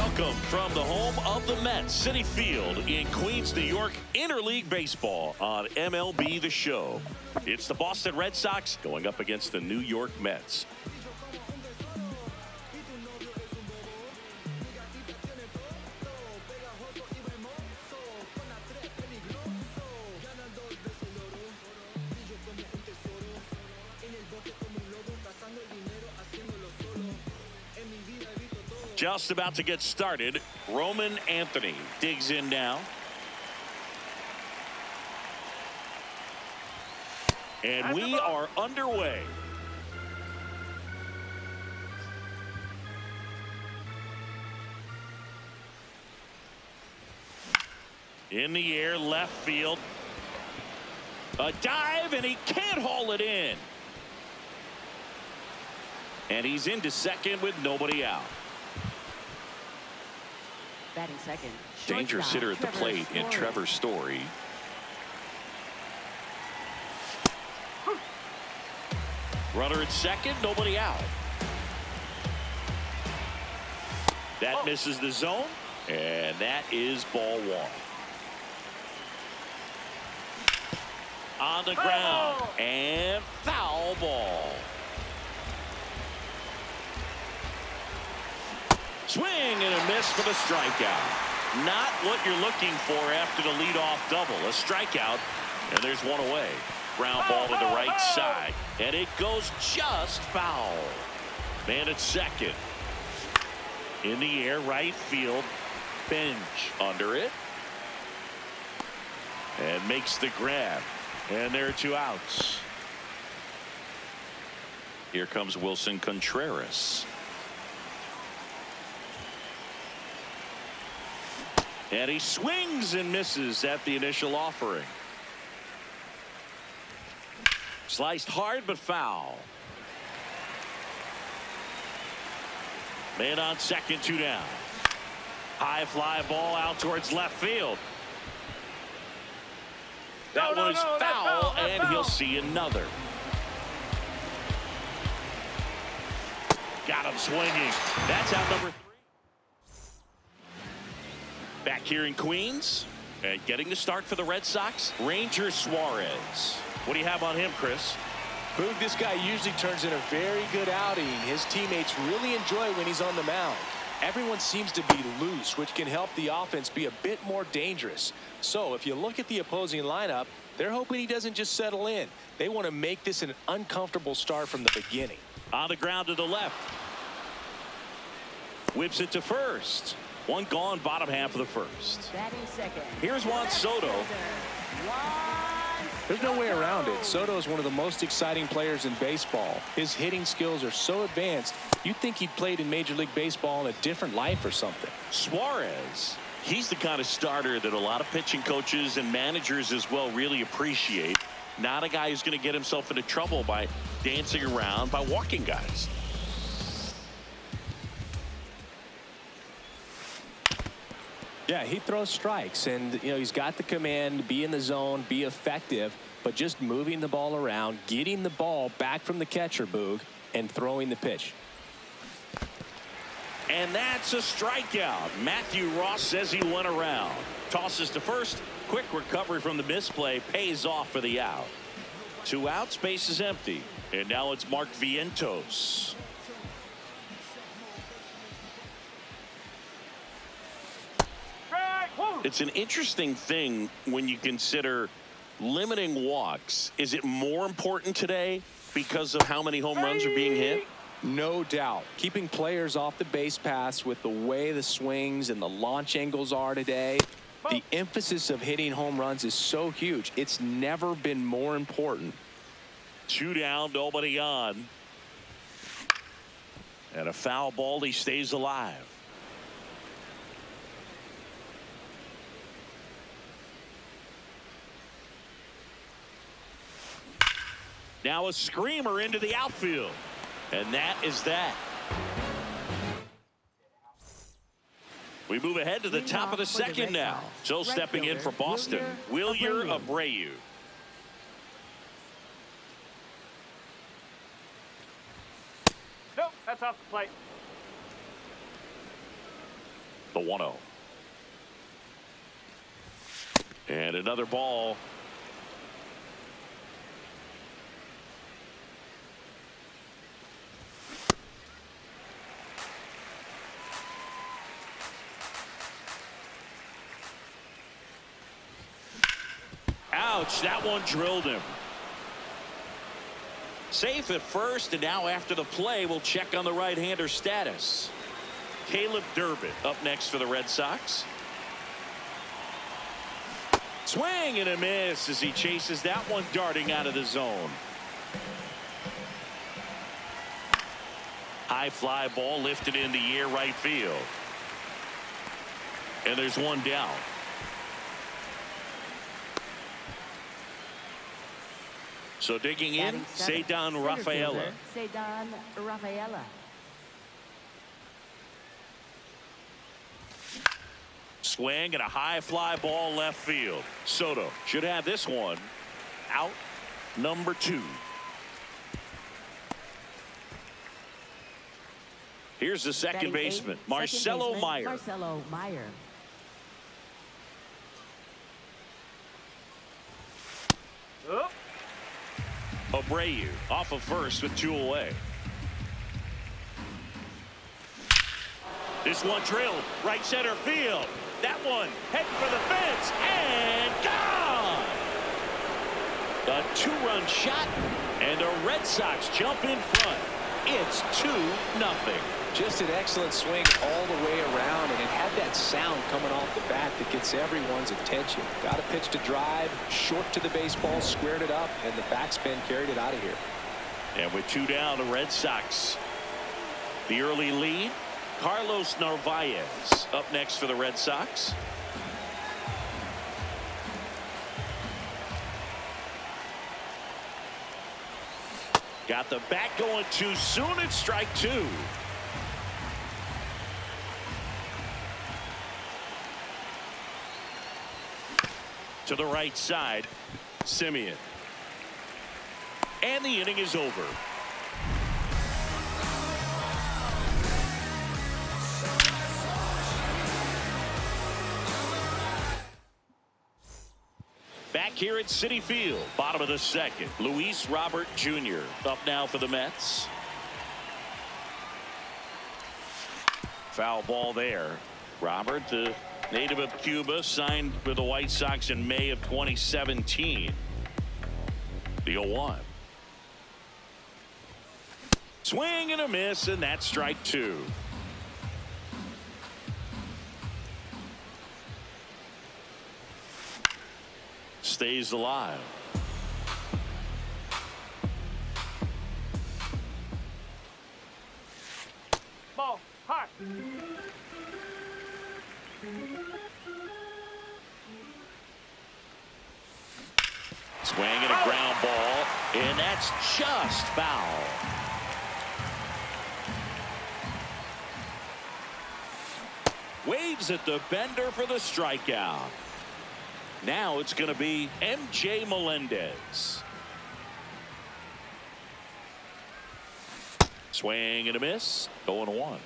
Welcome from the home of the Mets, Citi Field in Queens, New York, interleague baseball on MLB The Show. It's the Boston Red Sox going up against the New York Mets. Just about to get started. Roman Anthony digs in now. And we are underway. In the air, left field. A dive, and he can't haul it in. And he's into second with nobody out. Batting second. Dangerous hitter at the plate in Trevor Story. Runner at second, nobody out. That misses the zone, and that is ball one. On the ground, and foul ball. Swing and a miss for the strikeout. Not what you're looking for after the leadoff double. A strikeout, and there's one away. Ground ball to the right side, and it goes just foul. Man at second. In the air, right field. Bench under it. And makes the grab. And there are two outs. Here comes Wilson Contreras. And he swings and misses at the initial offering. Sliced hard but foul. Man on second, two down. High fly ball out towards left field. That one is foul, and he'll see another. Got him swinging. That's out number 3. Back here in Queens, and getting the start for the Red Sox, Ranger Suarez. What do you have on him, Chris? Boog, this guy usually turns in a very good outing. His teammates really enjoy when he's on the mound. Everyone seems to be loose, which can help the offense be a bit more dangerous. So if you look at the opposing lineup, they're hoping he doesn't just settle in. They want to make this an uncomfortable start from the beginning. On the ground to the left. Whips it to first. One gone, bottom half of the first. Here's Juan Soto. There's no way around it. Soto is one of the most exciting players in baseball. His hitting skills are so advanced, you'd think he'd played in Major League Baseball in a different life or something. Suarez, he's the kind of starter that a lot of pitching coaches and managers as well really appreciate. Not a guy who's going to get himself into trouble by dancing around, by walking guys. Yeah, he throws strikes, and he's got the command, be in the zone, be effective, but just moving the ball around, getting the ball back from the catcher, Boog, and throwing the pitch. And that's a strikeout. Matthew Ross says he went around. Tosses to first. Quick recovery from the misplay. Pays off for the out. 2 outs. Base is empty. And now it's Mark Vientos. It's an interesting thing when you consider limiting walks. Is it more important today because of how many home runs are being hit? No doubt. Keeping players off the base paths with the way the swings and the launch angles are today, the emphasis of hitting home runs is so huge. It's never been more important. 2 down, nobody on. And a foul ball, he stays alive. Now a screamer into the outfield. And that is that. We move ahead to the top of the second now. So stepping in for Boston, Wilyer Abreu. Nope, that's off the plate. The 1-0. And another ball. Ouch, that one drilled him. Safe at first, and now after the play, we'll check on the right-hander status. Caleb Durbin up next for the Red Sox. Swing and a miss as he chases that one darting out of the zone. High fly ball lifted in the air right field. And there's one down. So digging in, Ceddanne Rafaela. Ceddanne Rafaela. Swing and a high fly ball left field. Soto should have this one. Out number 2. Here's the second baseman, Marcelo Meyer. Marcelo Meyer. Abreu off of first with 2 away. This one drilled right center field. That one heading for the fence and gone. A 2-run shot, and the Red Sox jump in front. It's 2-0. Just an excellent swing all the way around, and it had that sound coming off the bat that gets everyone's attention. Got a pitch to drive, short to the baseball, squared it up, and the backspin carried it out of here. And with 2 down, the Red Sox. The early lead, Carlos Narvaez up next for the Red Sox. Got the bat going too soon. It's strike 2. To the right side, Simeon. And the inning is over. Back here at Citi Field, bottom of the second, Luis Robert Jr. up now for the Mets. Foul ball there. Robert, the native of Cuba, signed with the White Sox in May of 2017. The 0-1. Swing and a miss, and that's strike 2. Stays alive. Ball, hot. Swing and a ground ball, and that's just foul. Waves at the bender for the strikeout. Now it's going to be MJ Melendez. Swing and a miss. 0-1.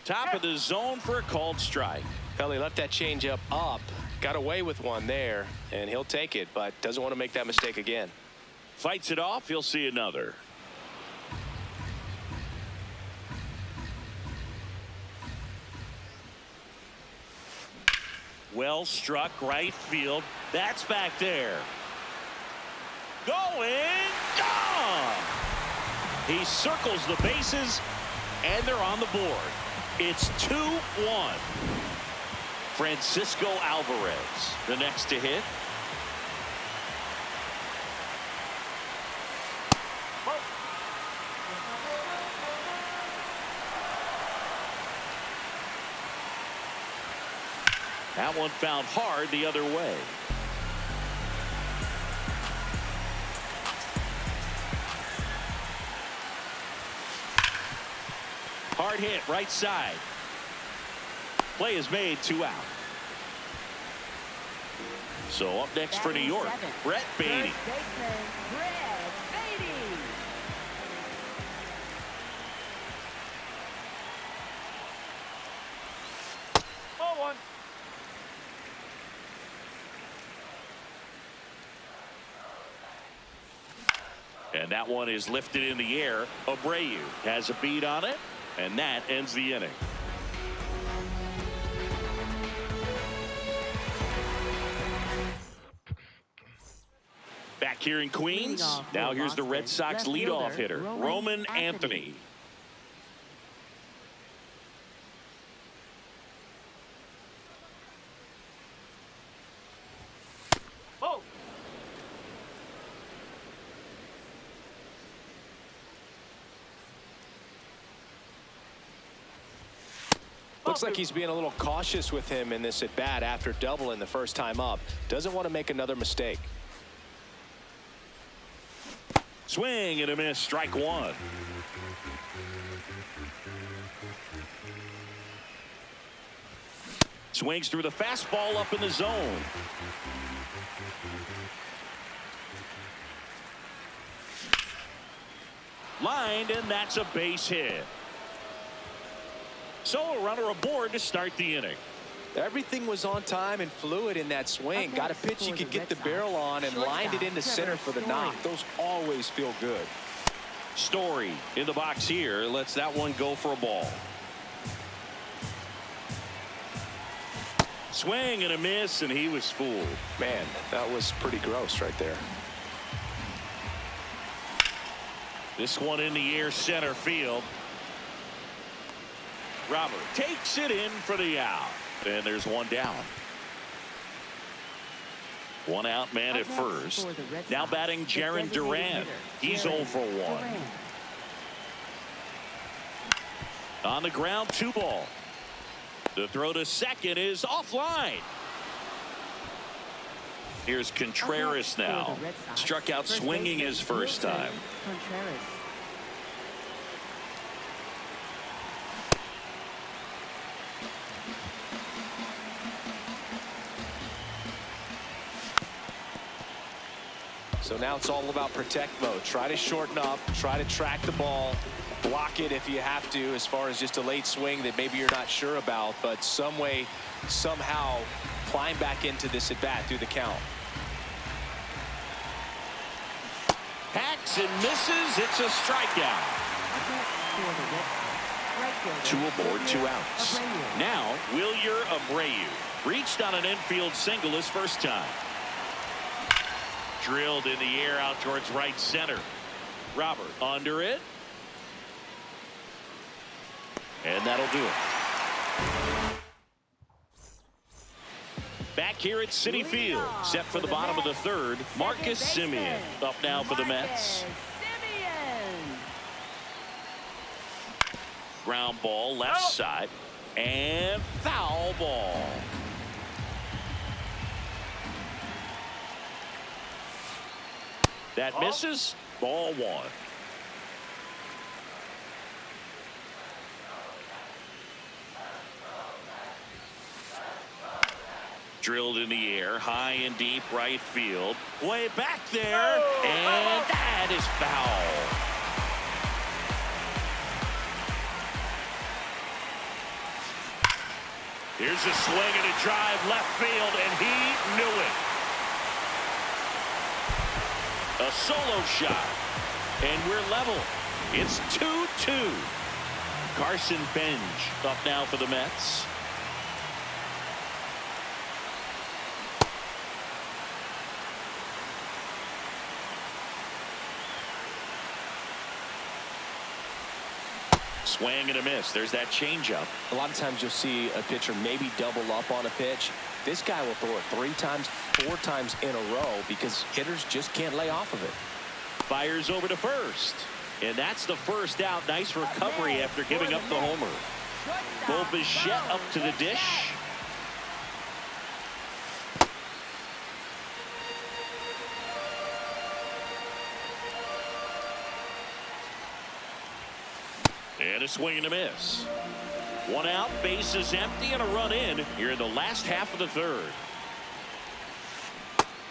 Top of the zone for a called strike. Well, he left that changeup up, got away with one there, and he'll take it, but doesn't want to make that mistake again. Fights it off. He'll see another. Well struck right field. That's back there. Going, gone. He circles the bases, and they're on the board. It's 2-1. Francisco Alvarez, the next to hit. That one found hard the other way. Hard hit right side. Play is made, 2 out. So up next for New York, Brett Beatty. And that one is lifted in the air. Abreu has a beat on it, and that ends the inning. Back here in Queens, now here's the Red Sox leadoff hitter, Roman Anthony. Oh. Looks like he's being a little cautious with him in this at bat after doubling the first time up. Doesn't want to make another mistake. Swing and a miss, strike one. Swings through the fastball up in the zone. Lined, and that's a base hit. So a runner aboard to start the inning. Everything was on time and fluid in that swing. Got a pitch you could get the barrel on and lined it into center for the knock. Those always feel good. Story in the box here. Lets that one go for a ball. Swing and a miss, and he was fooled. Man, that was pretty gross right there. This one in the air, center field. Robert takes it in for the out. And there's one down. One out man at first. Now batting Jaron Duran. He's 0 for 1. On the ground, 2 ball. The throw to second is offline. Here's Contreras now. Struck out swinging his first time. So now it's all about protect mode. Try to shorten up, try to track the ball, block it if you have to, as far as just a late swing that maybe you're not sure about, but some way, somehow climb back into this at bat through the count. Hacks and misses. It's a strikeout. 2 aboard, 2 outs. Now Wilyer Abreu reached on an infield single his first time. Drilled in the air out towards right center. Robert under it. And that'll do it. Back here at Citi Field, set for the bottom of the third, Marcus Semien up now for the Mets. Ground ball left side, and foul ball. That misses. Ball 1. Drilled in the air, high and deep right field. Way back there, and that is foul. Here's a swing and a drive left field, and he knew it. A solo shot, and we're level. It's 2-2. Carson Benj up now for the Mets. Swing and a miss. There's that changeup. A lot of times you'll see a pitcher maybe double up on a pitch. This guy will throw it 3 times, 4 times in a row because hitters just can't lay off of it. Fires over to first. And that's the first out. Nice recovery after giving up the homer. Bo Bichette up to the dish. And a swing and a miss. 1 out, bases empty, and a run in here in the last half of the third.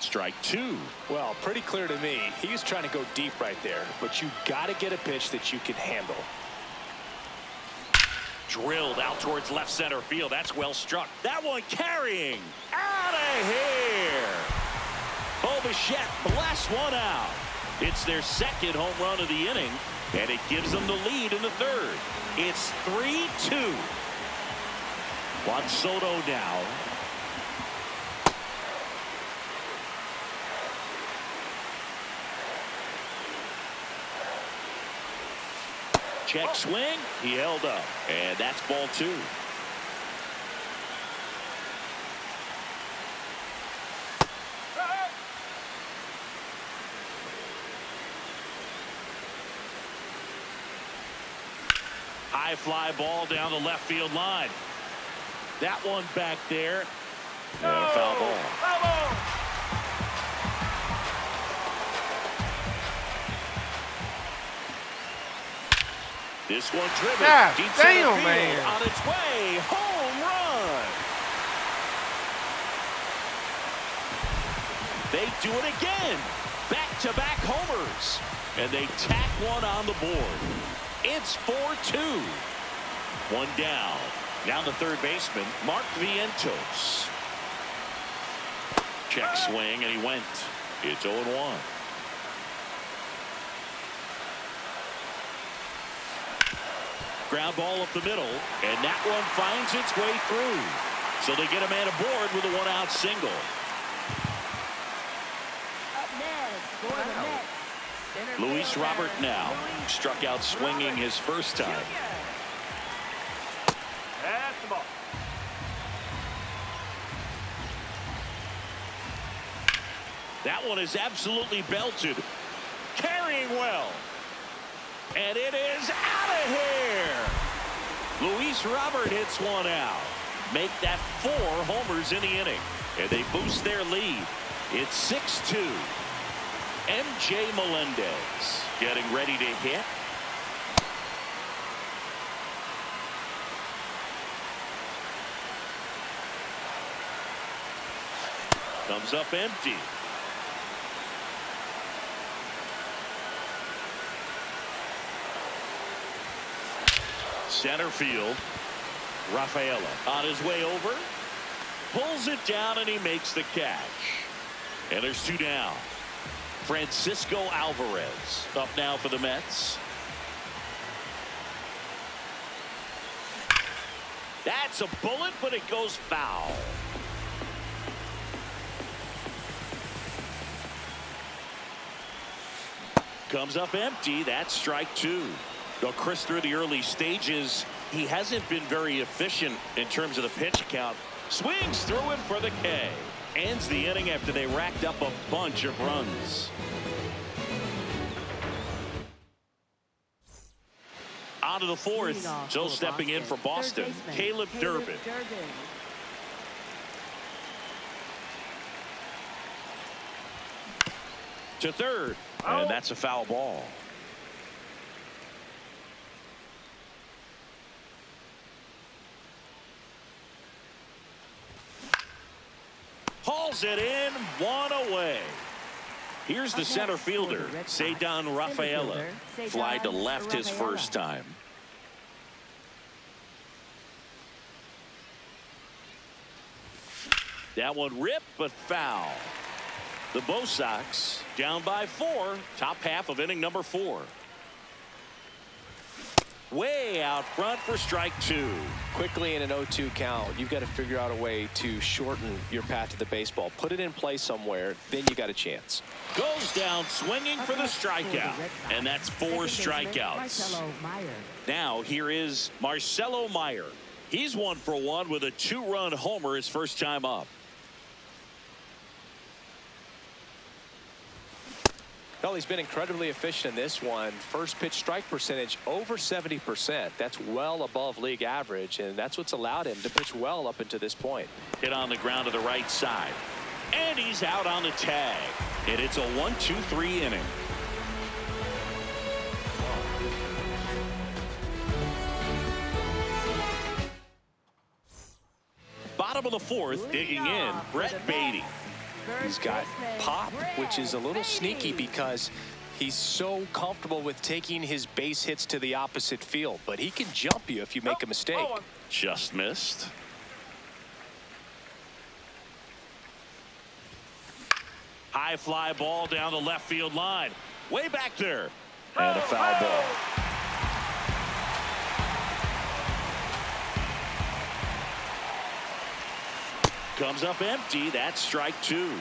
Strike 2. Well, pretty clear to me. He was trying to go deep right there, but you got to get a pitch that you can handle. Drilled out towards left center field. That's well struck. That one carrying out of here. Bo Bichette blasts one out. It's their second home run of the inning, and it gives them the lead in the third. It's 3-2. Juan Soto now. Check swing. He held up, and that's ball 2. High fly ball down the left field line. That one back there. And a foul ball. This one driven. God Deep damn, center field, man. on its way. Home run. They do it again. Back-to-back homers. And they tack one on the board. It's 4-2. One down. Now the third baseman, Mark Vientos. Check swing, and he went. It's 0-1. Ground ball up the middle, and that one finds its way through. So they get a man aboard with a one-out single. Up next, for the Mets. Center Luis fielder, Robert now Luis struck out swinging his first time. That's the ball. That one is absolutely belted. Carrying well. And it is out of here. Luis Robert hits one out. Make that 4 homers in the inning. And they boost their lead. It's 6-2. MJ Melendez getting ready to hit. Comes up empty. Center field. Rafaela on his way over. Pulls it down and he makes the catch. And there's 2 down. Francisco Alvarez up now for the Mets. That's a bullet, but it goes foul. Comes up empty. That's strike 2. Though Chris, through the early stages, he hasn't been very efficient in terms of the pitch count. Swings through it for the K. Ends the inning after they racked up a bunch of runs. On to the 4th. So stepping in for Boston, Caleb Durbin. To third. And that's a foul ball. Hauls it in, 1 away. Here's the center fielder, Ceddanne Rafaela. Fly to left his first time. That one ripped, but foul. The Bo Sox down by 4, top half of inning number 4. Way out front for strike 2. Quickly in an 0-2 count, you've got to figure out a way to shorten your path to the baseball. Put it in play somewhere, then you got a chance. Goes down swinging for the strikeout. And that's 4 strikeouts. Now here is Marcelo Meyer. He's 1 for 1 with a 2-run homer his first time up. Well, he's been incredibly efficient in this one. First pitch strike percentage over 70%. That's well above league average, and that's what's allowed him to pitch well up until this point. Hit on the ground to the right side. And he's out on the tag. And it's a 1-2-3 inning. Bottom of the 4th, digging in, Brett Beatty. He's got pop, which is a little sneaky because he's so comfortable with taking his base hits to the opposite field, but he can jump you if you make a mistake. Just missed. High fly ball down the left field line. Way back there. And a foul ball. Comes up empty. That's strike two.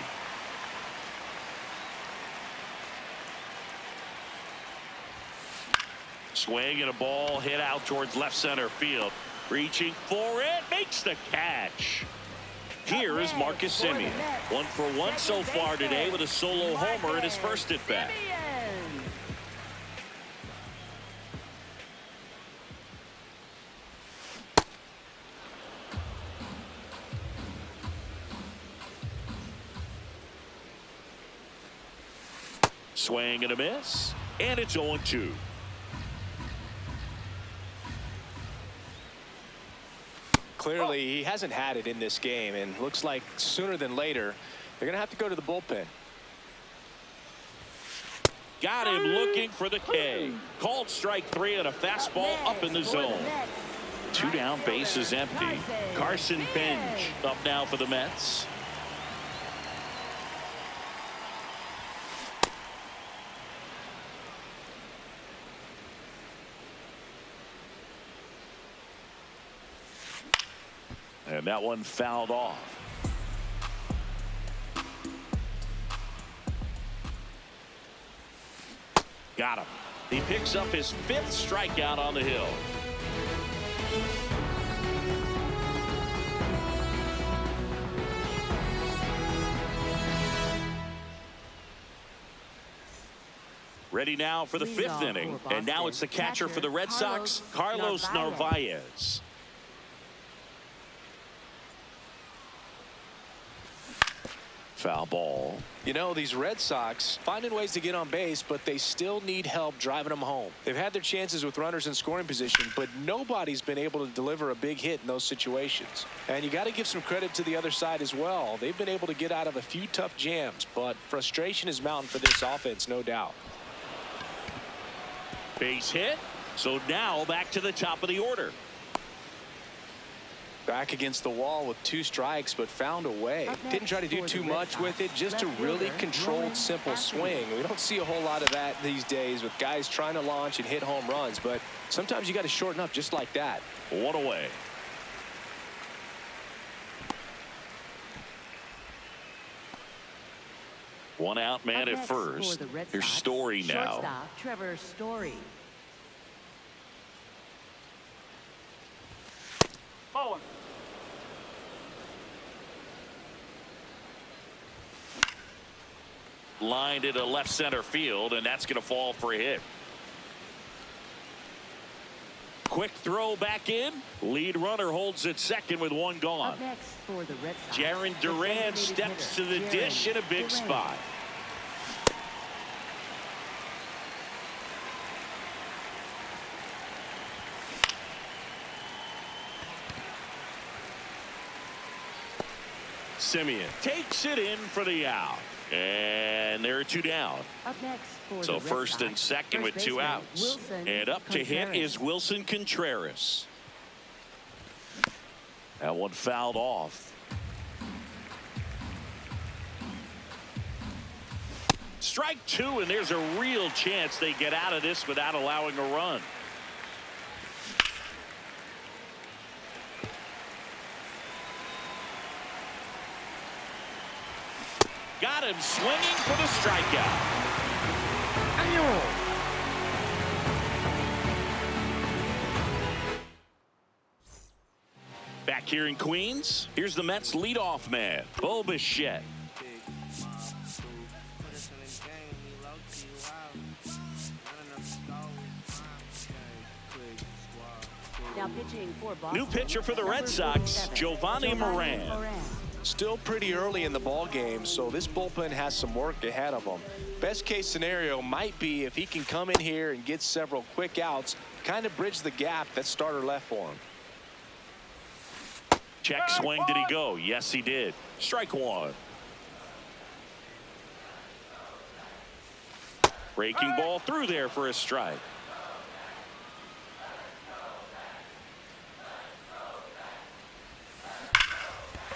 Swing and a ball hit out towards left center field. Reaching for it. Makes the catch. Here is Marcus Semien. 1 for 1 so far today with a solo homer in his first at bat. Swing and a miss. And it's 0-2. Clearly, he hasn't had it in this game, and looks like sooner than later, they're going to have to go to the bullpen. Got him looking for the K. Called strike 3 and a fastball up in the zone. 2 down, bases empty. Carson Bench up now for the Mets. And that one fouled off. Got him. He picks up his 5th strikeout on the hill. Ready now for the 5th inning. And now it's the catcher for the Red Sox, Carlos Narvaez. Foul ball. You know, these Red Sox finding ways to get on base, but they still need help driving them home. They've had their chances with runners in scoring position, but nobody's been able to deliver a big hit in those situations. And you got to give some credit to the other side as well. They've been able to get out of a few tough jams, but frustration is mounting for this offense, no doubt. Base hit. So now back to the top of the order. Back against the wall with 2 strikes, but found a way. Didn't try to do too much with it, just a really controlled, simple swing. We don't see a whole lot of that these days with guys trying to launch and hit home runs, but sometimes you got to shorten up just like that. 1 away. One out, man at first. Here's Story now. Shortstop Trevor Story. Ball 1. Lined into left center field, and that's going to fall for a hit. Quick throw back in. Lead runner holds at second with 1 gone. Up next for the Red Sox, Jaron Duran steps to the dish in a big spot. Semien takes it in for the out. And there are 2 down. Up next for So the Red first Sox, and second with 2 baseman outs. Wilson And up to hit Contreras. is Wilson Contreras. That one fouled off. Strike 2, and there's a real chance they get out of this without allowing a run. Got him swinging for the strikeout. Back here in Queens, here's the Mets leadoff man, Bo Bichette. Now pitching for Boston, New pitcher for the Red number Sox, 47, Giovanni Moran. Still pretty early in the ball game, so this bullpen has some work ahead of them. Best case scenario might be if he can come in here and get several quick outs, kind of bridge the gap that starter left for him. Check swing. Did he go? Yes, he did. Strike 1. Breaking ball through there for a strike.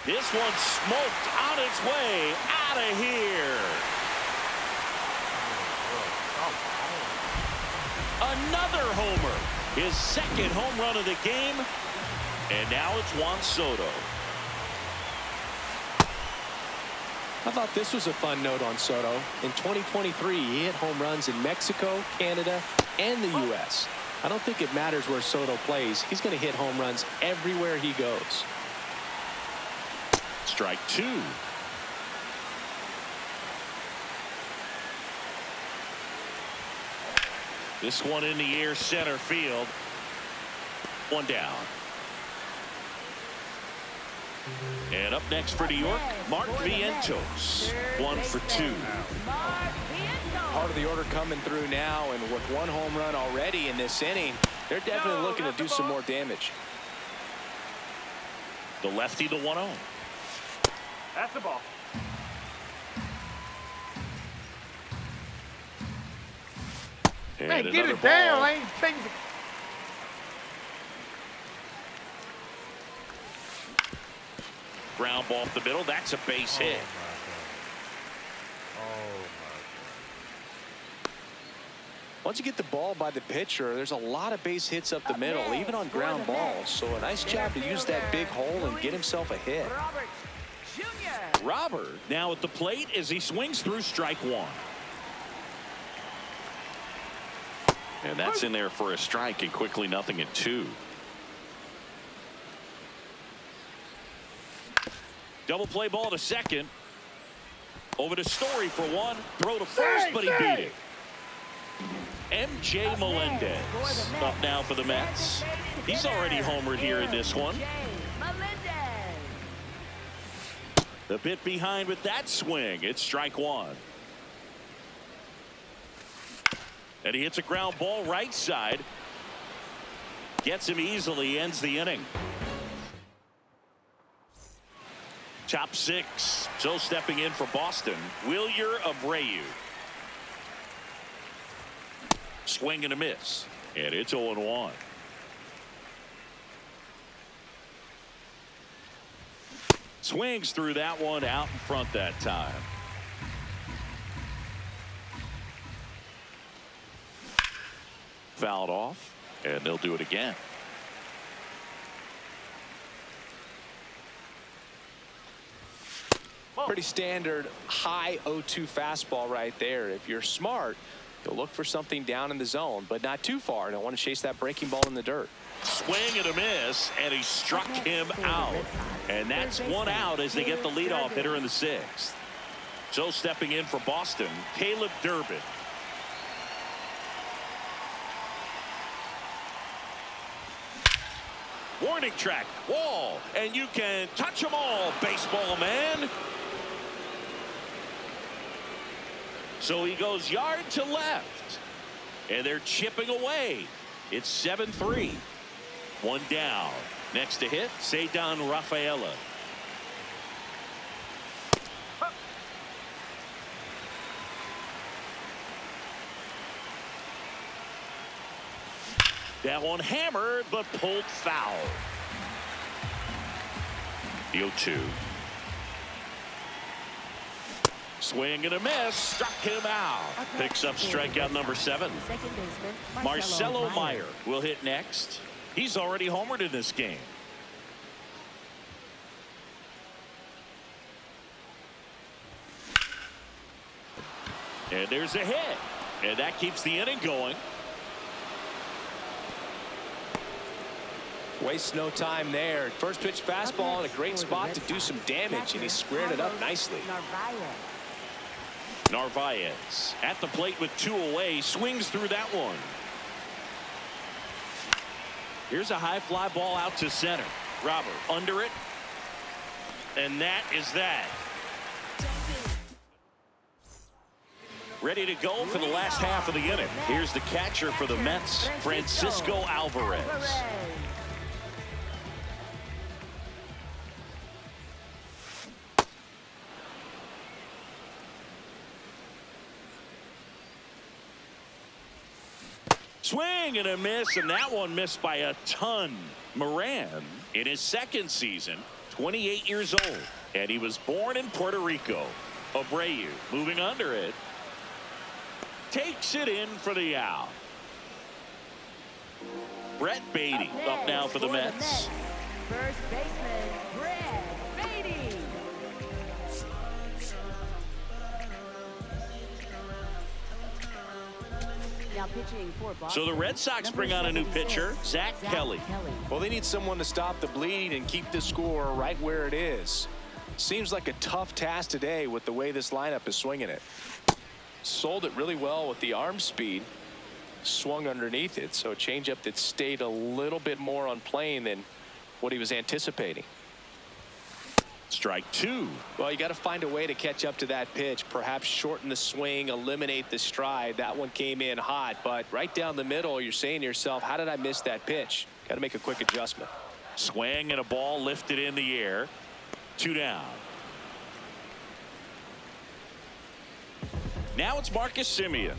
This one smoked on its way out of here. Another homer. His second home run of the game. And now it's Juan Soto. I thought this was a fun note on Soto. In 2023, he hit home runs in Mexico, Canada, and the U.S. I don't think it matters where Soto plays. He's going to hit home runs everywhere he goes. Strike two. This one in the air, center field. One down. And up next for New York, Mark Vientos. 1 for 2. Part of the order coming through now, and with one home run already in this inning, they're definitely looking to do some more damage. The lefty, the 1-0. That's the ball. And Hey, get another it down. ball. I ain't thinking. Ground ball up the middle. That's a base hit. Once you get the ball by the pitcher, there's a lot of base hits up the middle, even on ground balls. So a nice job to use that big hole and get himself a hit. Robert Jr. Robert now at the plate as he swings through strike one. And that's in there for a strike, and quickly 0-2. Double play ball to second. Over to Story for one. Throw to first, but he beat it. MJ Melendez up now for the Mets. He's already homered here in this one. The bit behind with that swing. It's strike one. And he hits a ground ball right side. Gets him easily, ends the inning. Top six. So stepping in for Boston, Wilyer Abreu. Swing and a miss. And it's 0-1. Swings through that one, out in front that time. Fouled off, and they'll do it again. Pretty standard high 0-2 fastball right there. If you're smart, you'll look for something down in the zone, but not too far. Don't want to chase that breaking ball in the dirt. Swing and a miss, and he struck him out. And that's one out as they get the leadoff hitter in the sixth. So stepping in for Boston, Caleb Durbin. Warning track, wall, and you can touch them all, baseball man. So he goes yard to left, and they're chipping away. It's 7-3. One down. Next to hit, Ceddanne Rafaela. That one hammered, but pulled foul. The 0-2. Swing and a miss, struck him out. Picks up strikeout number 7. Marcelo Meyer will hit next. He's already homered in this game. And there's a hit, and that keeps the inning going. Wastes no time there. First pitch fastball in a great spot to do some damage, and he squared it up nicely. Narvaez at the plate with 2 away, swings through that one. Here's a high fly ball out to center. Robert under it, and that is that. Ready to go for the last half of the inning. Here's the catcher for the Mets, Francisco Alvarez. Swing and a miss, and that one missed by a ton. Moran in his second season, 28 years old, and he was born in Puerto Rico. Abreu moving under it, takes it in for the out. Brett Beatty up now for the Mets. First baseman, Brett Beatty. Now pitching for Boston. So the Red Sox bring on a new pitcher, Zach Kelly. Well, they need someone to stop the bleeding and keep the score right where it is. Seems like a tough task today with the way this lineup is swinging it. Sold it really well with the arm speed. Swung underneath it, so a changeup that stayed a little bit more on plane than what he was anticipating. Strike two. Well, you got to find a way to catch up to that pitch. Perhaps shorten the swing, eliminate the stride. That one came in hot, but right down the middle, you're saying to yourself, how did I miss that pitch? Got to make a quick adjustment. Swing and a ball lifted in the air. 2 down. Now it's Marcus Semien.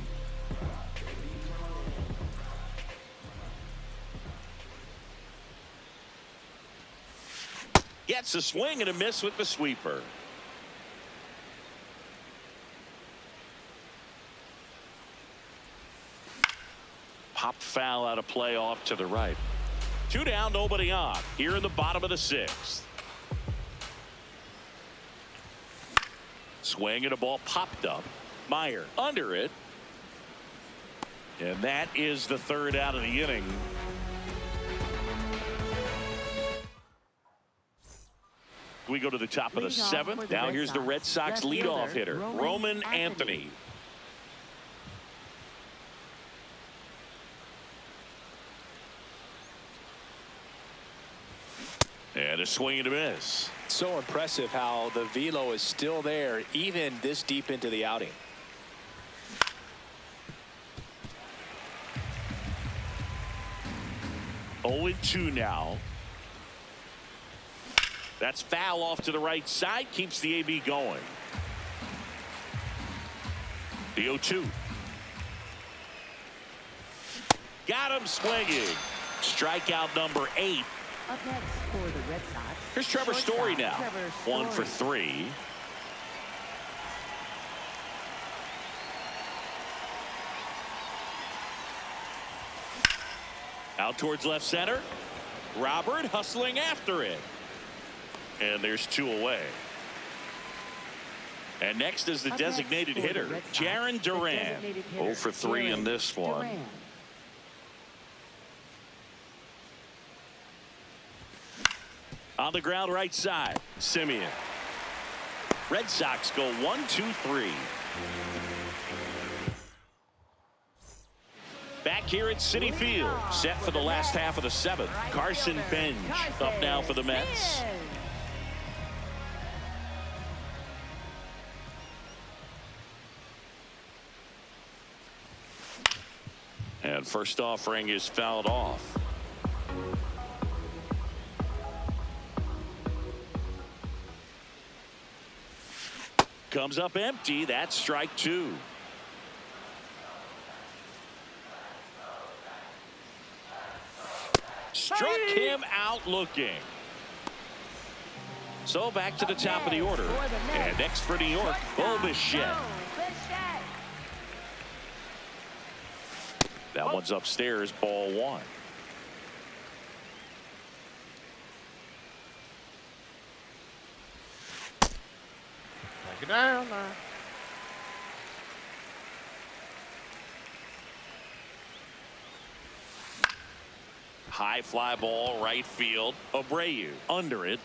Gets a swing and a miss with the sweeper. Pop foul out of play off to the right. 2 down, nobody on. Here in the bottom of the 6th. Swing and a ball popped up. Meyer under it. And that is the 3rd out of the inning. We go to the top of the 7th. Now here's the Red Sox leadoff hitter, Roman Anthony. And a swing and a miss. So impressive how the velo is still there even this deep into the outing. Oh, 2 now. That's foul off to the right side. Keeps the AB going. The 0-2. Got him swinging. Strikeout number 8. Up next for the Red Sox. Here's Trevor Story now. Trevor 1 for 3. Out towards left center. Robert hustling after it. And there's 2 away. And next is the designated hitter, Jarren Duran. 0 for 3 in this one. On the ground right side, Semien. Red Sox go 1-2-3. Back here at Citi Field, set for the last half of the 7th. Carson Bench up now for the Mets. And first offering is fouled off. Comes up empty. That's strike 2. Struck him out looking. So back to the top of the order. And next for New York, Bo Bichette. That one's upstairs, ball 1. Take it down now. High fly ball, right field. Abreu under it.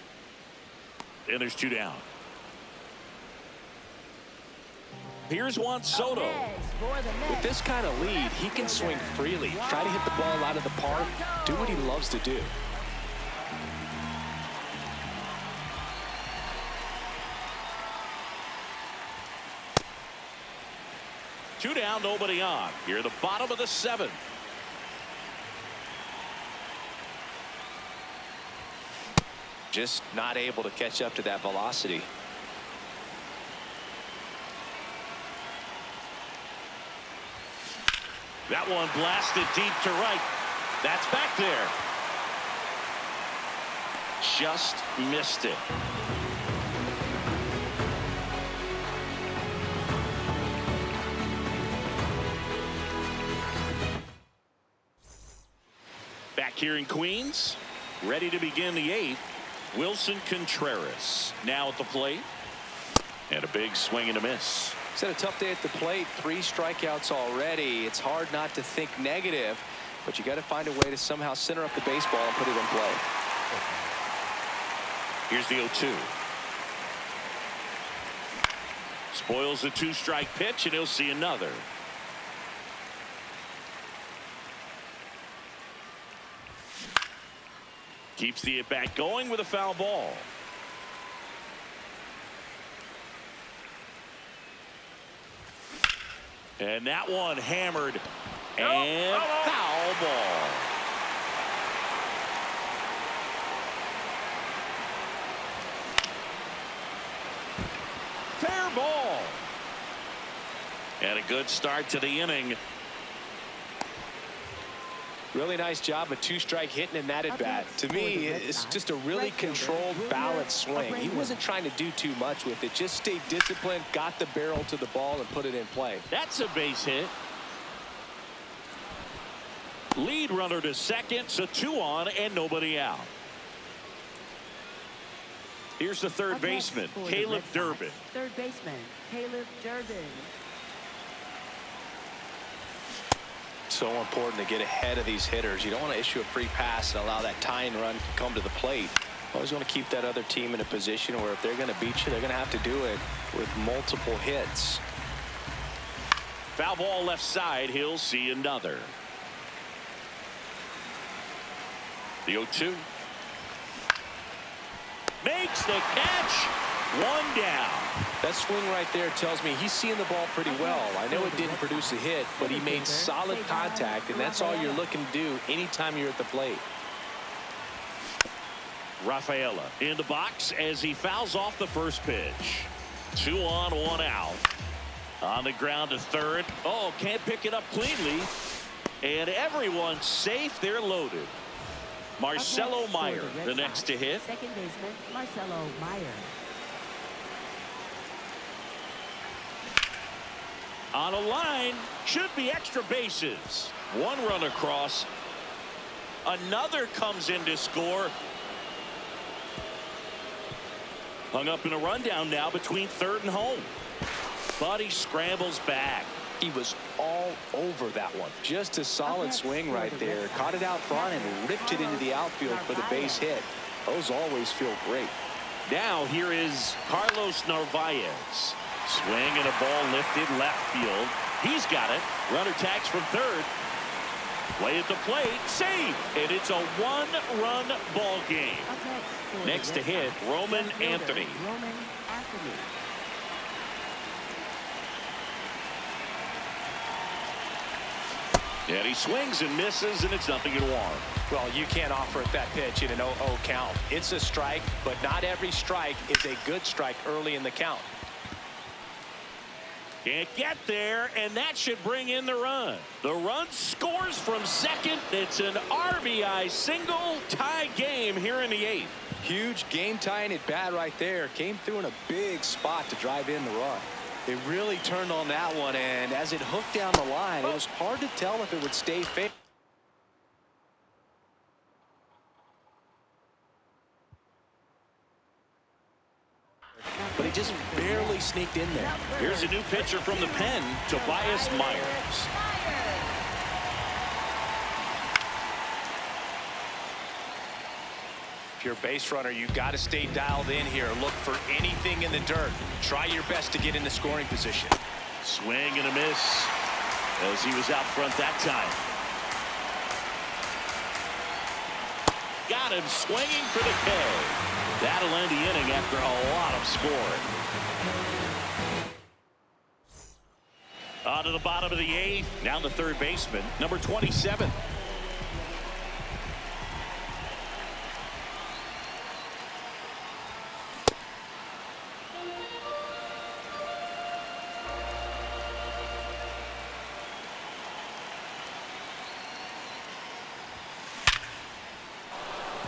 And there's 2 down. Here's Juan Soto. With this kind of lead, he can swing freely, try to hit the ball out of the park, do what he loves to do. Two down, nobody on. Here at the bottom of the 7th. Just not able to catch up to that velocity. That one blasted deep to right. That's back there. Just missed it. Back here in Queens, ready to begin the 8th. Wilson Contreras now at the plate. And a big swing and a miss. He's had a tough day at the plate. 3 strikeouts already. It's hard not to think negative, but you got to find a way to somehow center up the baseball and put it in play. Here's the 0-2. Spoils the 2-strike pitch, and he'll see another. Keeps the at-bat going with a foul ball. And that one hammered and foul ball. Fair ball. And a good start to the inning. Really nice job, a 2-strike hitting in that at bat. To me, it's just a really controlled, balanced swing. He wasn't trying to do too much with it. Just stayed disciplined, got the barrel to the ball, and put it in play. That's a base hit. Lead runner to second, so 2 on and nobody out. Here's the third baseman, Caleb Durbin. Third baseman, Caleb Durbin. So important to get ahead of these hitters. You don't want to issue a free pass and allow that tying run to come to the plate. Always want to keep that other team in a position where if they're going to beat you, they're going to have to do it with multiple hits. Foul ball left side. He'll see another. The 0-2. Makes the catch. 1 down. That swing right there tells me he's seeing the ball pretty well. I know it didn't produce a hit, but he made solid contact, and that's all you're looking to do anytime you're at the plate. Rafaela in the box as he fouls off the first pitch. 2 on, 1 out. On the ground to third. Oh, can't pick it up cleanly. And everyone's safe. They're loaded. Marcelo Meyer, the next to hit. Second baseman, Marcelo Meyer. On a line, should be extra bases. 1 run across. Another comes in to score. Hung up in a rundown now between third and home. But he scrambles back. He was all over that one. Just a solid swing right there. Caught it out front and ripped it into the outfield for the base hit. Those always feel great. Now here is Carlos Narvaez. Swing and a ball lifted left field. He's got it. Runner tags from third. Play at the plate. Save. And it's a 1-run ball game. Next to hit, Roman Anthony. And he swings and misses, and it's 0-1. Well, you can't offer it that pitch in an 0-0 count. It's a strike, but not every strike is a good strike early in the count. Can't get there, and that should bring in the run. The run scores from second. It's an RBI single, tie game here in the 8th. Huge game tying at bat right there. Came through in a big spot to drive in the run. They really turned on that one, and as it hooked down the line, it was hard to tell if it would stay fair. But he just barely sneaked in there. Here's a new pitcher from the pen, Tobias Myers. If you're a base runner, you've got to stay dialed in here. Look for anything in the dirt. Try your best to get in the scoring position. Swing and a miss as he was out front that time. Got him swinging for the K. That'll end the inning after a lot of scoring. On to the bottom of the 8th. Now the third baseman, number 27.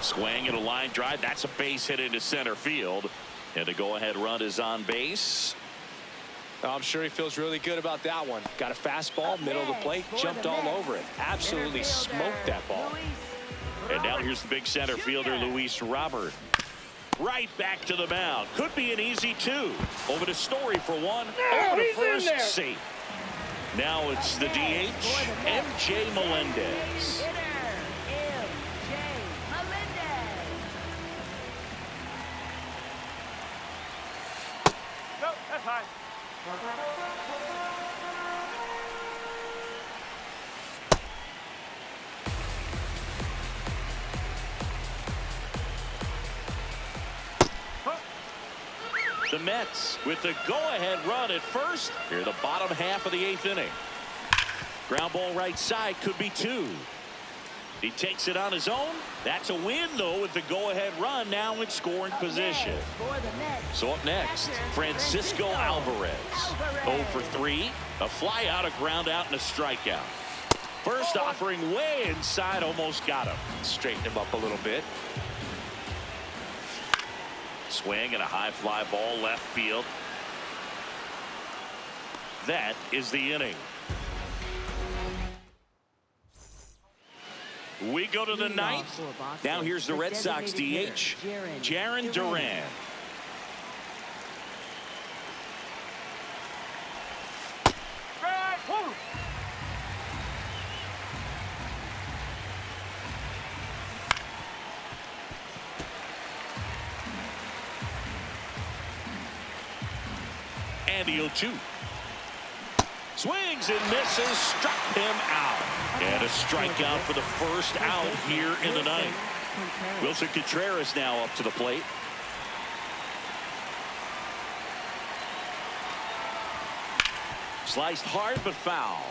Swing and a line drive. That's a base hit into center field. And the go-ahead run is on base. I'm sure he feels really good about that one. Got a fastball, middle of the plate, jumped all over it. Absolutely smoked that ball. And now here's the big center fielder, Luis Robert. Right back to the mound. Could be an easy two. Over to Story for one. Over to first, safe. Now it's the DH, MJ Melendez. No, that's high. The Mets with the go-ahead run at first. Here the bottom half of the 8th inning. Ground ball right side, could be two. He takes it on his own. That's a win, though, with the go-ahead run now in scoring position. So up next, Francisco Alvarez. 0 for 3. A fly out, a ground out, and a strikeout. First offering way inside, almost got him. Straighten him up a little bit. Swing and a high fly ball left field. That is the inning. We go to the 9th. Now here's the Red Sox DH, Jarren Duran. And the 0-2. Swings and misses, struck him out. And a strikeout for the first out here in the 9th. Wilson Contreras now up to the plate. Sliced hard but foul.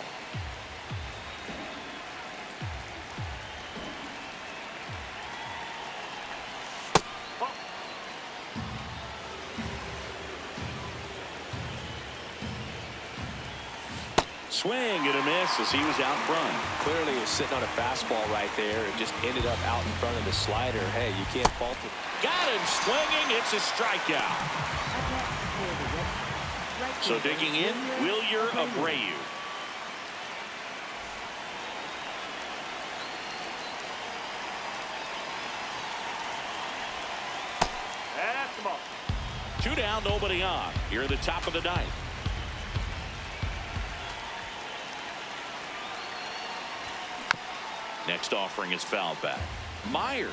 Swing and a miss as he was out front. Clearly he was sitting on a fastball right there and just ended up out in front of the slider. Hey, you can't fault it. Got him swinging. It's a strikeout. So digging in, Wilyer Abreu. That's the ball. 2 down, nobody on. Here at the top of the 9th. Next offering is fouled back. Myers,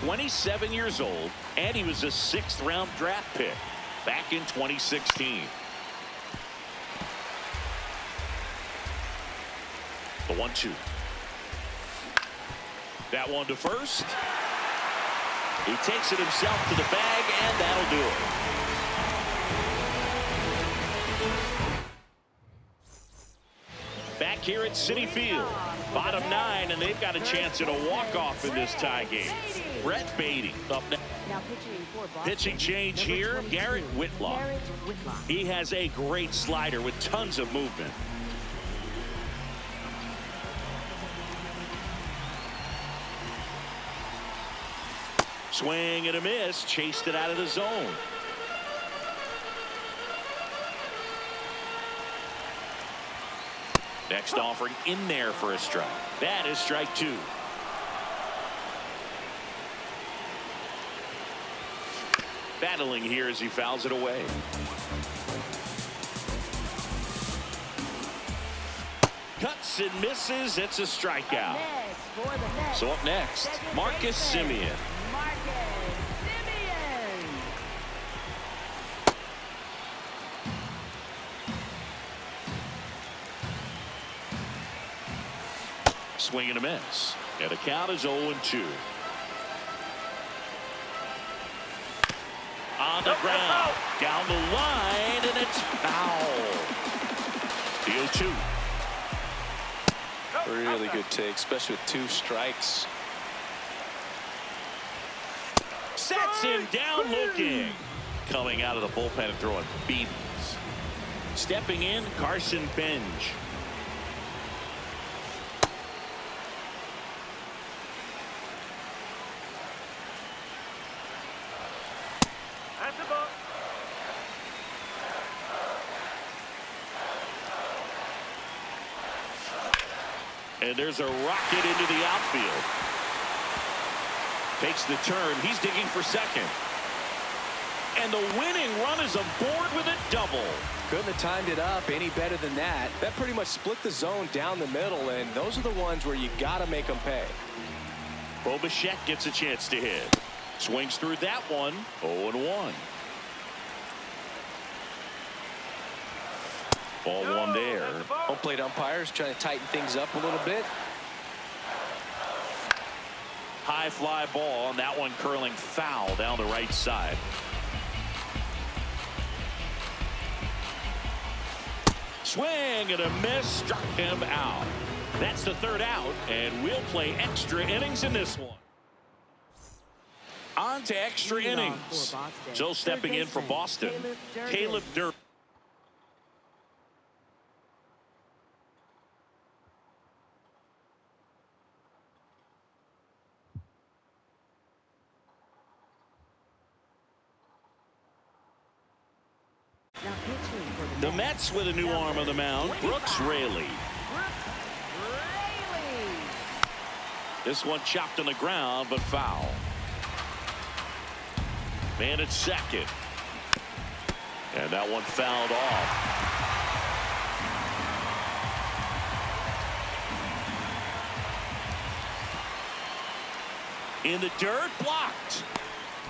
27 years old, and he was a 6th-round draft pick back in 2016. The 1-2. That one to first. He takes it himself to the bag, and that'll do it. Back here at Citi Field. Bottom 9, and they've got a chance at a walk-off in this tie game. Brett Beatty up next. Pitching change here, Garrett Whitlock. He has a great slider with tons of movement. Swing and a miss, chased it out of the zone. Next offering in there for a strike. That is strike 2. Battling here as he fouls it away. Cuts and misses. It's a strikeout. So up next, Marcus Semien. Swing and a miss. And the count is 0-2. On the ground. Down the line, and it's foul. The 0-2. Really good take, especially with 2 strikes. Sets him down looking. Coming out of the bullpen and throwing beans. Stepping in, Carson Benj. And there's a rocket into the outfield. Takes the turn. He's digging for second. And the winning run is aboard with a double. Couldn't have timed it up any better than that. That pretty much split the zone down the middle, and those are the ones where you got to make them pay. Bo Bichette gets a chance to hit. Swings through that one. 0-1. Ball one there. Home plate umpires trying to tighten things up a little bit. High fly ball, and that one curling foul down the right side. Swing and a miss, struck him out. That's the third out, and we'll play extra innings in this one. On to extra innings. So stepping in for Boston, Caleb Durden. The Mets with a new arm on the mound, Brooks Raley. This one chopped on the ground, but foul. Man at second. And that one fouled off. In the dirt, blocked.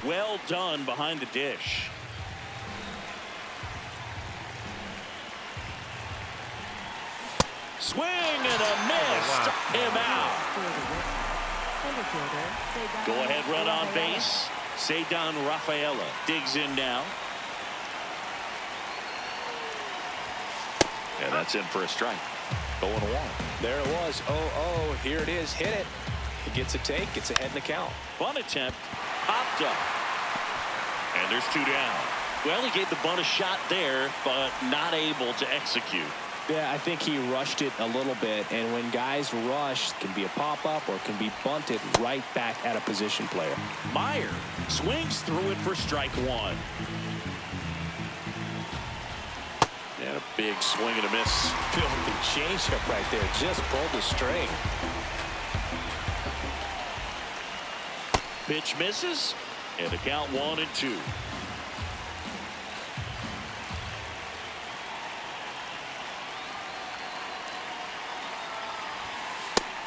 Well done behind the dish. Swing and a miss. Struck him out. Go ahead run on base. Cedar Rafaela digs in now. And that's in for a strike. 0-1. There it was. 0-0. Here it is. Hit it. He gets a take. Gets ahead in the count. Bunt attempt. Popped up. And there's two down. Well, he gave the bunt a shot there, but not able to execute. Yeah, I think he rushed it a little bit, and when guys rush, it can be a pop-up or it can be bunted right back at a position player. Meyer swings through it for strike one. And a big swing and a miss. Filthy changeup right there. Just pulled the string. Pitch misses, and the count 1-2.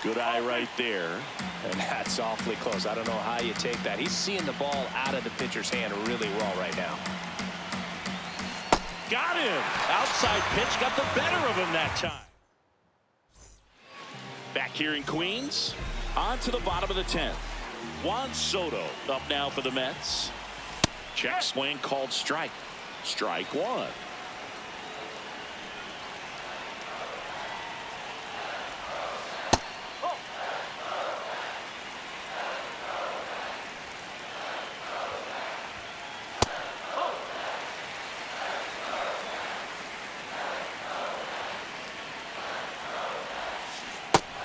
Good eye right there. And that's awfully close. I don't know how you take that. He's seeing the ball out of the pitcher's hand really well right now. Got him. Outside pitch got the better of him that time. Back here in Queens. On to the bottom of the 10th. Juan Soto up now for the Mets. Check swing called strike. Strike one.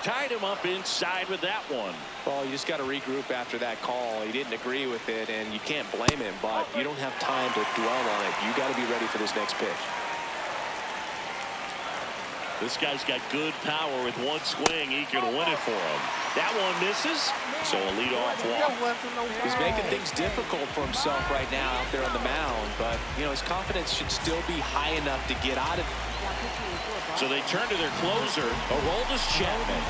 Tied him up inside with that one. Well, you just got to regroup after that call. He didn't agree with it, and you can't blame him, but you don't have time to dwell on it. You got to be ready for this next pitch. This guy's got good power. With one swing, he can win it for him. That one misses, so a leadoff walk. He's making things difficult for himself right now out there on the mound, but, you know, his confidence should still be high enough to get out of it. So they turn to their closer, Aroldis Chapman.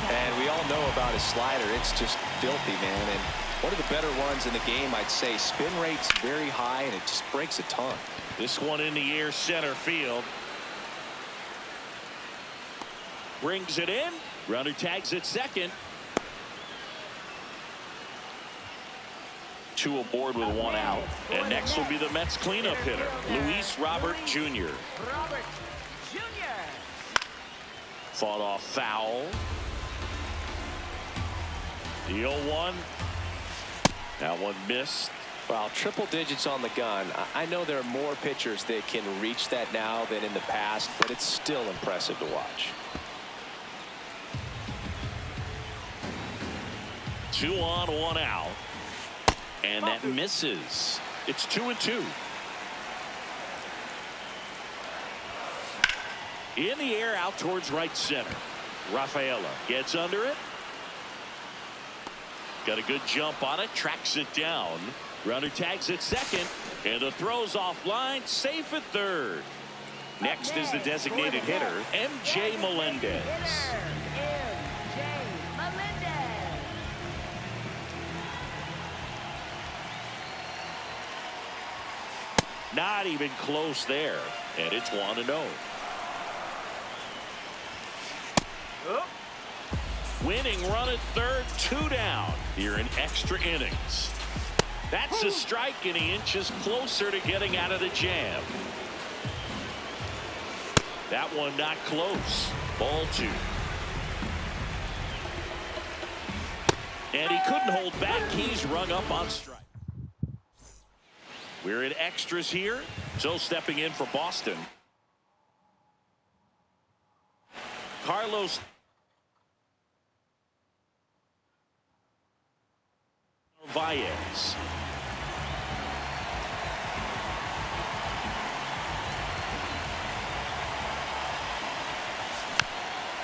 And we all know about his slider. It's just filthy, man. And one of the better ones in the game, I'd say. Spin rate's very high, and it just breaks a ton. This one in the air, center field. Brings it in. Runner tags at second. Two aboard with one out. And next will be the Mets cleanup hitter, Luis Robert Jr. Fought off foul. The 0-1. That one missed. Well, triple digits on the gun. I know there are more pitchers that can reach that now than in the past, but it's still impressive to watch. 2 on, 1 out. And that misses. It's 2-2. In the air out towards right center. Rafaela gets under it. Got a good jump on it, tracks it down. Runner tags at second, and the throw's offline, safe at third. Next is the designated hitter, MJ Melendez. Not even close there, and it's 1-0. Winning run at third, 2 down here in extra innings. That's a strike, and he inches closer to getting out of the jam. That one not close. Ball 2. And he couldn't hold back. He's rung up on strike. We're in extras here. So stepping in for Boston, Carlos Baez.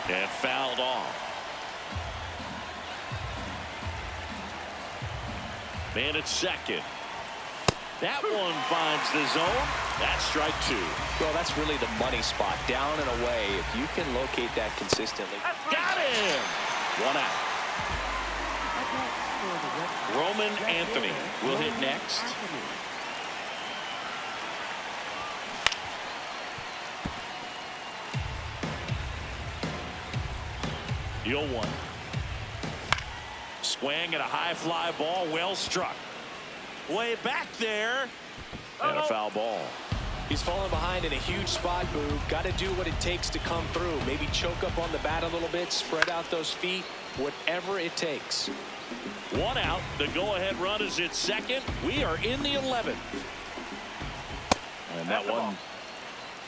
And fouled off. Man at second. That one finds the zone. That's strike 2. Well, that's really the money spot. Down and away. If you can locate that consistently. Got him. 1 out. Roman Anthony will hit next. The 0-1. Swing at a high fly ball, well struck. Way back there. And a foul ball. He's falling behind in a huge spot, Boo. Got to do what it takes to come through. Maybe choke up on the bat a little bit, spread out those feet, whatever it takes. 1 out. The go-ahead run is at second. We are in the 11th. And that one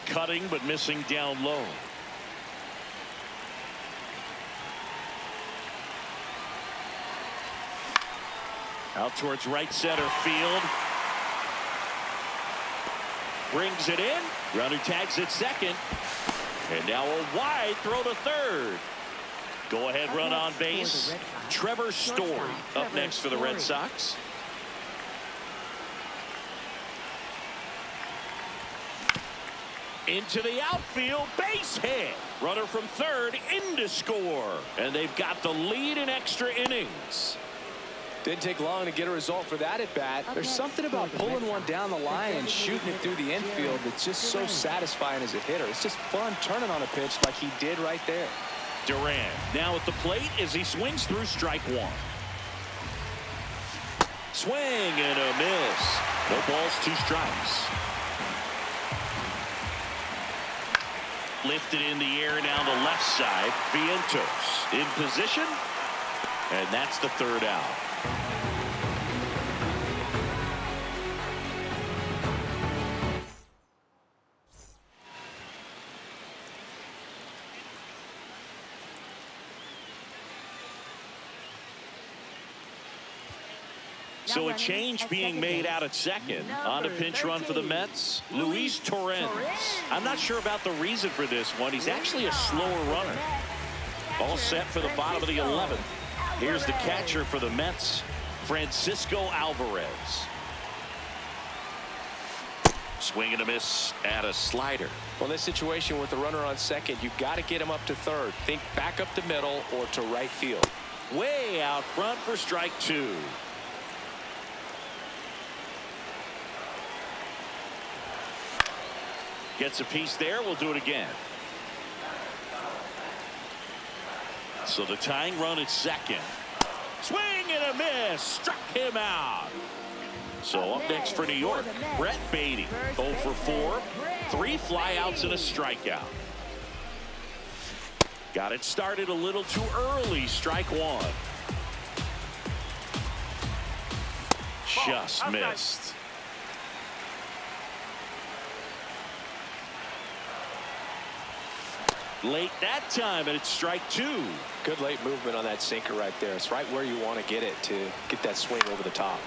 cutting but missing down low. Out towards right center field. Brings it in. Runner tags at second. And now a wide throw to third. Go ahead run on base. Trevor Story up next for the Red Sox. Into the outfield, base hit. Runner from third in to score. And they've got the lead in extra innings. Didn't take long to get a result for that at bat. There's something about pulling one down the line and shooting it through the infield that's just so satisfying as a hitter. It's just fun turning on a pitch like he did right there. Duran now at the plate as he swings through strike 1. Swing and a miss. No balls, 2 strikes. Lifted in the air down the left side. Vientos in position. And that's the 3rd out. So a change being made out at second. On a pinch run for the Mets, Luis Torrens. I'm not sure about the reason for this one. He's actually a slower runner. All set for the bottom of the 11th. Here's the catcher for the Mets, Francisco Alvarez. Swing and a miss at a slider. Well, this situation with the runner on second, you've got to get him up to third. Think back up the middle or to right field. Way out front for strike 2. Gets a piece there. We'll do it again. So the tying run at second. Swing and a miss. Struck him out. So up next for New York, Brett Beatty. 0 for 4. 3 flyouts and a strikeout. Got it started a little too early. Strike 1. Just missed. Late that time, and it's strike 2. Good late movement on that sinker right there. It's right where you want to get it to get that swing over the top.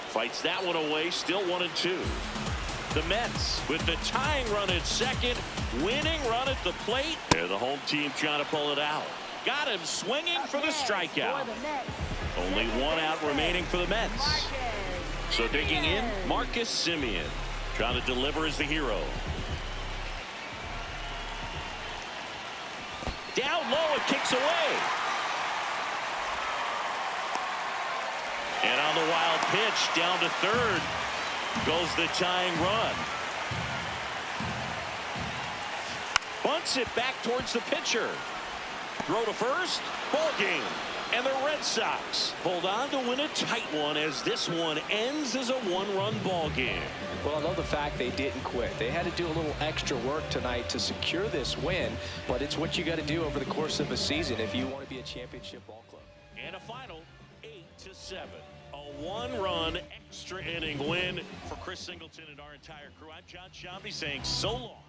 Fights that one away, still 1-2. The Mets with the tying run at second, winning run at the plate, and the home team trying to pull it out. Got him swinging for the strikeout. Only one out remaining for the Mets. So digging in, Marcus Semien. Trying to deliver as the hero. Down low, it kicks away. And on the wild pitch, down to third, goes the tying run. Bunts it back towards the pitcher. Throw to first, ball game. And the Red Sox hold on to win a tight one as this one ends as a one-run ball game. Well, I love the fact they didn't quit. They had to do a little extra work tonight to secure this win, but it's what you got to do over the course of a season if you want to be a championship ball club. And a final 8-7. A one-run extra inning win for Chris Singleton and our entire crew. I'm John Shambi saying so long.